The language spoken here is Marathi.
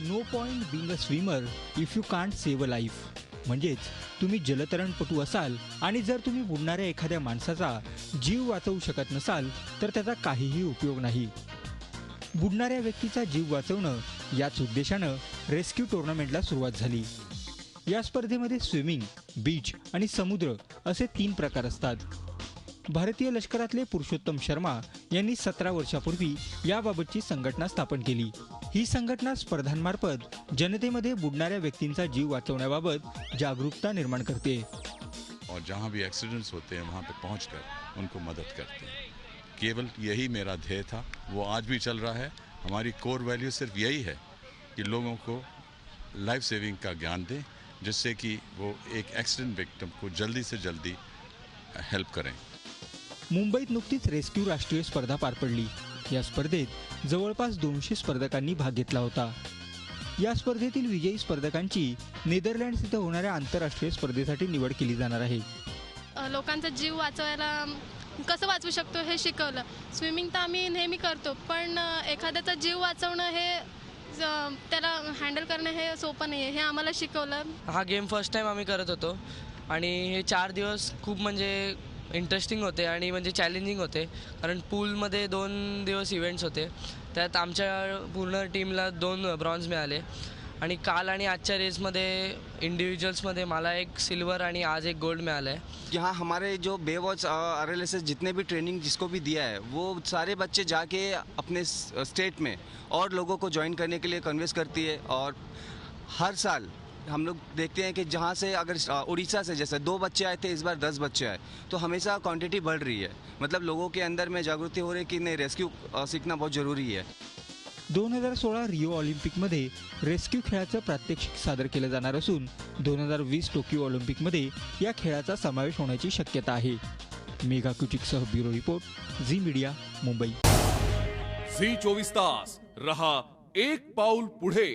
No point being a swimmer if you can't save a life. म्हणजेच तुम्ही जलतरणपटू असाल आणि जर तुम्ही बुडणाऱ्या एखाद्या माणसाचा जीव वाचवू शकत नसाल तर त्याचा काहीही उपयोग नाही. बुडणाऱ्या व्यक्तीचा जीव वाचवणं याच उद्देशानं रेस्क्यू टुर्नामेंटला सुरुवात झाली. या स्पर्धेमध्ये स्विमिंग, बीच आणि समुद्र असे 3 प्रकार असतात. भारतीय लष्करातले पुरुषोत्तम शर्मा यांनी 17 वर्षापूर्वी याबाबतची संघटना स्थापन केली. ही संघटना स्पर्धांमार्फत जनतेमध्ये बुडणाऱ्या व्यक्तींचा जीव वाचवण्याबाबत जागरूकता निर्माण करते. और जहाँ भी एक्सीडेंट्स होते हैं वहाँ पे पहुँचकर उनको मदद करते हैं. केवल यही मेरा ध्येय था, वो आज भी चल रहा है. हमारी कोर वैल्यू सिर्फ यही है कि लोगों को लाइफ सेविंग का ज्ञान दें, जिससे कि वो एक एक्सीडेंट विक्टिम को जल्दी से जल्दी हेल्प करें. मुंबईत नुकतीच रेस्क्यू राष्ट्रीय स्पर्धा पार पडली. या स्पर्धेत जवळपास 200 स्पर्धकांनी भाग घेतला होता. या स्पर्धेतील विजयी स्पर्धकांची नेदरलँड्स इथं होणाऱ्या आंतरराष्ट्रीय स्पर्धेसाठी निवड केली जाणार आहे. लोकांचा जीव वाचवायला कसं वाचवू शकतो हे शिकवलं. स्विमिंग तर आम्ही नेहमी करतो, पण एखाद्याचा जीव वाचवणं हे त्याला हँडल करणं हे सोपं नाही आहे, हे आम्हाला शिकवलं. हा गेम फर्स्ट टाईम आम्ही करत होतो आणि हे 4 दिवस खूप म्हणजे इंटरेस्टिंग होते आणि म्हणजे चॅलेंजिंग होते. कारण पूलमध्ये 2 दिवस इव्हेंट्स होते. त्यात आमच्या पूर्ण टीमला 2 ब्रॉन्झ मिळाले आणि काल आणि आजच्या रेसमध्ये इंडिव्हिज्युअल्समध्ये मला 1 सिल्वर आणि आज 1 गोल्ड मिळाला है. यहाँ हमारे जो बेवॉच RLSS जितने भी ट्रेनिंग जिसको भी दिया है वो सारे बच्चे जाके अपने स्टेट में और लोगों को ज्वाइन करने के लिए कन्विंस करती है. और हर साल हम लोग देखते हैं कि जहाँ से अगर उड़ीसा से जैसे 2 बच्चे आए थे, इस बार 10 बच्चे आए, तो हमेशा क्वांटिटी बढ़ रही है. मतलब लोगों के अंदर में जागृति हो रही है कि नहीं, रेस्क्यू सीखना बहुत ज़रूरी है. 2016 रिओ ऑलिम्पिकमध्ये रेस्क्यू खेळाचं प्रात्यक्षिक सादर केलं जाणार असून 2020 टोकियो ऑलिम्पिकमध्ये या खेळाचा समावेश होण्याची शक्यता आहे. मेघा क्युचिकसह bureau report, Zee media, Mumbai. Zee 24 तास रहा एक पाऊल पुढे.